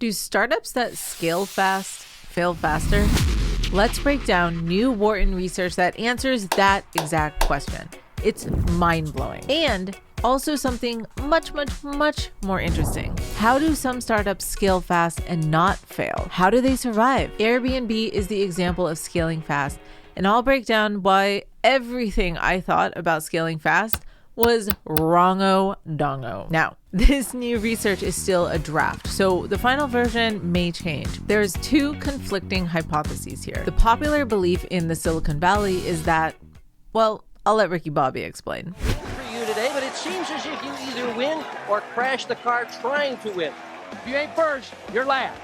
Do startups that scale fast fail faster? Let's break down new Wharton research that answers that exact question. It's mind-blowing. And also something much more interesting. How do some startups scale fast and not fail? How do they survive? Airbnb is the example of scaling fast, and I'll break down why everything I thought about scaling fast was wrongo dongo. Now, this new research is still a draft, so the final version may change. There's two conflicting hypotheses here. The popular belief in the Silicon Valley is that, well, I'll let Ricky Bobby explain. For you today, but it seems as if you either win or crash the car trying to win. If you ain't first, you're last.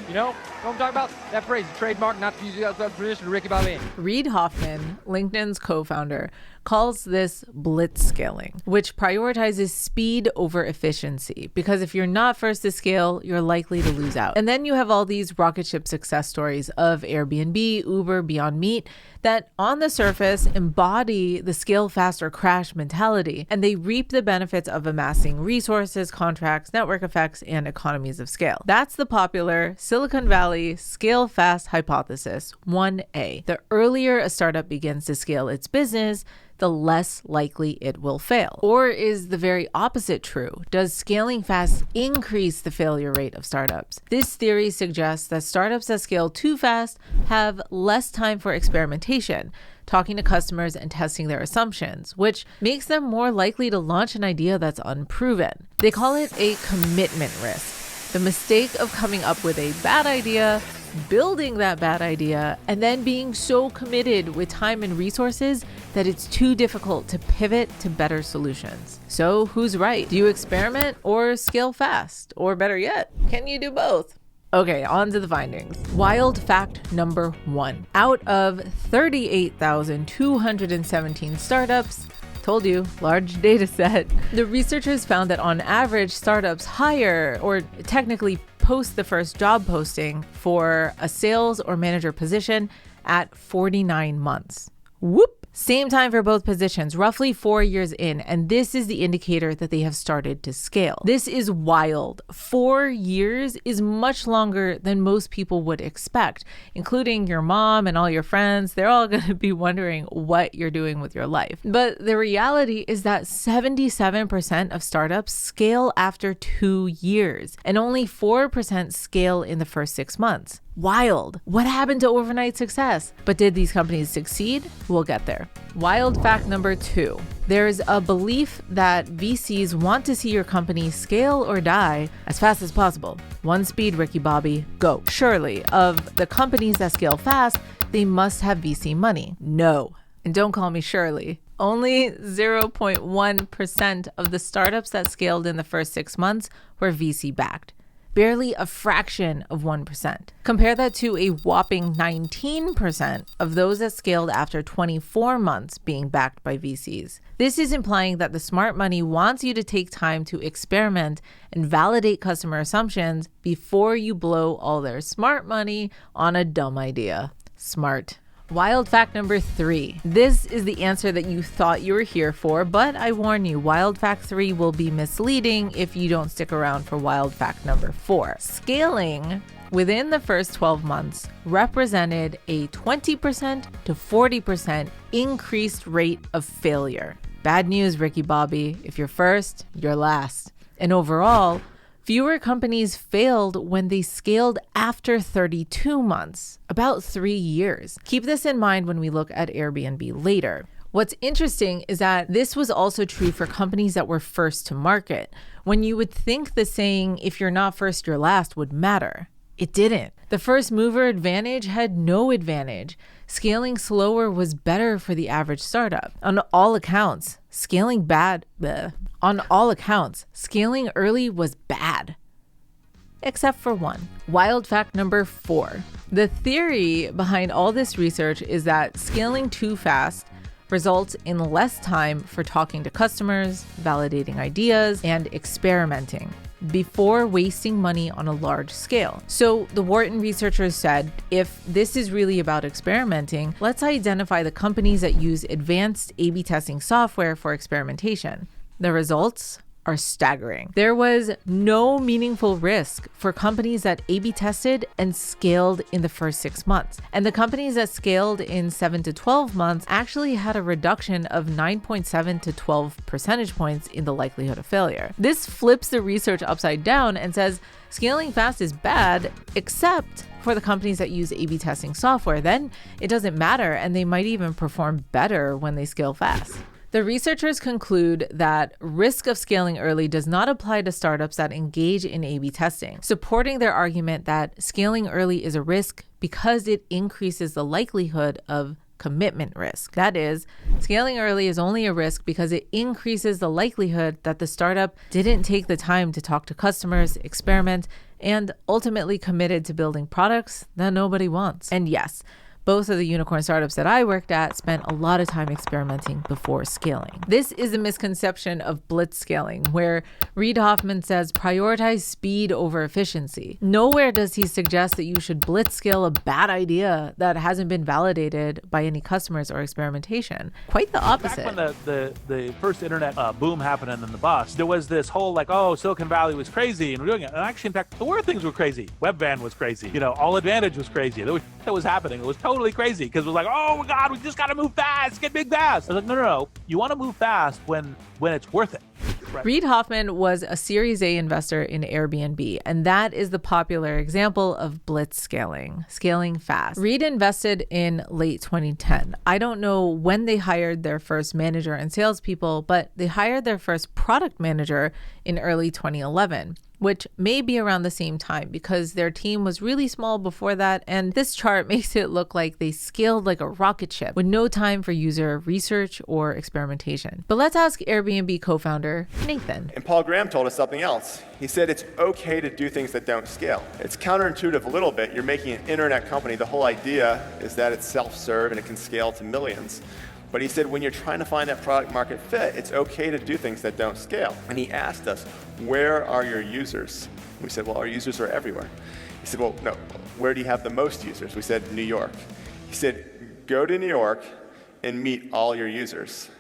You know what I'm talking about? That phrase, trademark, not to use the outside tradition of Ricky Bobby. Reid Hoffman, LinkedIn's co-founder, calls this Blitzscaling, which prioritizes speed over efficiency. Because if you're not first to scale, you're likely to lose out. And then you have all these rocket ship success stories of Airbnb, Uber, Beyond Meat that on the surface embody the scale fast or crash mentality, and they reap the benefits of amassing resources, contracts, network effects, and economies of scale. That's the popular Silicon Valley scale fast hypothesis, 1A. The earlier a startup begins to scale its business, the less likely it will fail. Or is the very opposite true? Does scaling fast increase the failure rate of startups? This theory suggests that startups that scale too fast have less time for experimentation, talking to customers and testing their assumptions, which makes them more likely to launch an idea that's unproven. They call it a commitment risk. The mistake of coming up with a bad idea, building that bad idea, and then being so committed with time and resources that it's too difficult to pivot to better solutions. So who's right? Do you experiment or scale fast? Or better yet, can you do both? Okay, on to the findings. Wild fact number 1. Out of 38,217 startups, told you, large data set, the researchers found that on average, startups hire, or technically post the first job posting for a sales or manager position at 49 months. Whoop! Same time for both positions, roughly 4 years in, and this is the indicator that they have started to scale. This is wild. 4 years is much longer than most people would expect, including your mom and all your friends. They're all going to be wondering what you're doing with your life. But the reality is that 77% of startups scale after 2 years, and only 4% scale in the first 6 months. Wild. What happened to overnight success? But did these companies succeed? We'll get there. Wild fact number 2. There's a belief that VCs want to see your company scale or die as fast as possible. One speed, Ricky Bobby, go. Surely, of the companies that scale fast, they must have VC money. No. And don't call me Shirley. Only 0.1% of the startups that scaled in the first 6 months were VC backed. Barely a fraction of 1%. Compare that to a whopping 19% of those that scaled after 24 months being backed by VCs. This is implying that the smart money wants you to take time to experiment and validate customer assumptions before you blow all their smart money on a dumb idea. Smart. Wild fact number 3. This is the answer that you thought you were here for, but I warn you, wild fact 3 will be misleading if you don't stick around for wild fact number 4. Scaling within the first 12 months represented a 20% to 40% increased rate of failure. Bad news, Ricky Bobby. If you're first, you're last. And overall, fewer companies failed when they scaled after 32 months, about 3 years. Keep this in mind when we look at Airbnb later. What's interesting is that this was also true for companies that were first to market, when you would think the saying, if you're not first, you're last, would matter. It didn't. The first mover advantage had no advantage. Scaling slower was better for the average startup. On all accounts, scaling early was bad. Except for one. Wild fact number 4. The theory behind all this research is that scaling too fast results in less time for talking to customers, validating ideas, and experimenting before wasting money on a large scale. So the Wharton researchers said, if this is really about experimenting, let's identify the companies that use advanced A/B testing software for experimentation. The results? are staggering. There was no meaningful risk for companies that A/B tested and scaled in the first 6 months. And the companies that scaled in 7 to 12 months actually had a reduction of 9.7 to 12 percentage points in the likelihood of failure. This flips the research upside down and says scaling fast is bad, except for the companies that use A/B testing software. Then it doesn't matter, and they might even perform better when they scale fast. The researchers conclude that risk of scaling early does not apply to startups that engage in A/B testing, supporting their argument that scaling early is a risk because it increases the likelihood of commitment risk. That is, scaling early is only a risk because it increases the likelihood that the startup didn't take the time to talk to customers, experiment, and ultimately committed to building products that nobody wants. And yes, both of the unicorn startups that I worked at spent a lot of time experimenting before scaling. This is a misconception of blitzscaling, where Reid Hoffman says prioritize speed over efficiency. Nowhere does he suggest that you should blitzscale a bad idea that hasn't been validated by any customers or experimentation. Quite the opposite. Back when the first internet boom happened and then the bust, there was this whole like, oh, Silicon Valley was crazy and we're doing it. And actually, in fact, the word things were crazy. Webvan was crazy. All Advantage was crazy. That was happening. It was totally crazy because it was like, oh my God, we just got to move fast, get big fast. I was like, no. You want to move fast when it's worth it. Right. Reid Hoffman was a Series A investor in Airbnb, and that is the popular example of blitzscaling, scaling fast. Reid invested in late 2010. I don't know when they hired their first manager and salespeople, but they hired their first product manager in early 2011. Which may be around the same time because their team was really small before that, and this chart makes it look like they scaled like a rocket ship with no time for user research or experimentation. But let's ask Airbnb co-founder Nathan. And Paul Graham told us something else. He said it's okay to do things that don't scale. It's counterintuitive a little bit. You're making an internet company. The whole idea is that it's self-serve and it can scale to millions. But he said when you're trying to find that product market fit, it's okay to do things that don't scale. And he asked us, where are your users? We said, well, our users are everywhere. He said, well, no, where do you have the most users? We said, New York. He said, go to New York and meet all your users.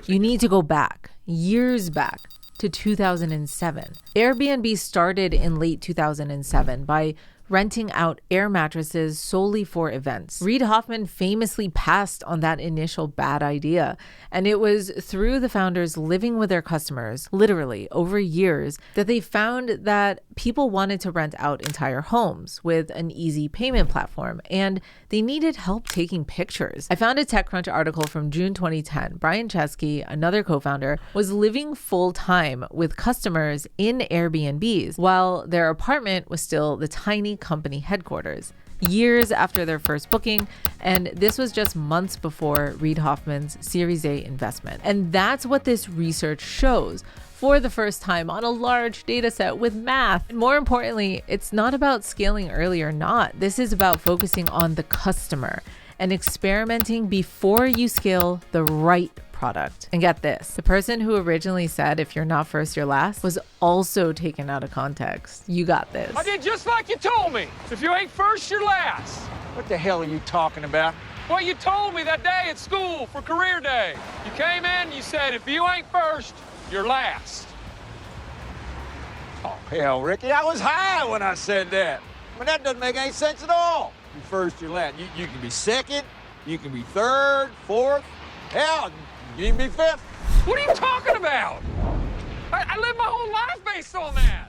You need to go back, years back, to 2007. Airbnb started in late 2007 by renting out air mattresses solely for events. Reid Hoffman famously passed on that initial bad idea, and it was through the founders living with their customers, literally over years, that they found that people wanted to rent out entire homes with an easy payment platform, and they needed help taking pictures. I found a TechCrunch article from June 2010. Brian Chesky, another co-founder, was living full-time with customers in Airbnbs while their apartment was still the tiny company headquarters, years after their first booking, and this was just months before Reid Hoffman's Series A investment. And that's what this research shows for the first time on a large data set with math. And more importantly, it's not about scaling early or not. This is about focusing on the customer and experimenting before you scale the right product. And get this, the person who originally said if you're not first, you're last was also taken out of context. You got this. I did just like you told me. If you ain't first, you're last. What the hell are you talking about? Well, you told me that day at school for career day. You came in and you said, if you ain't first, you're last. Oh, hell, Ricky, I was high when I said that. I mean, that doesn't make any sense at all. You first, you're last. You can be second, you can be third, fourth, hell, you can be fifth. What are you talking about? I lived my whole life based on that.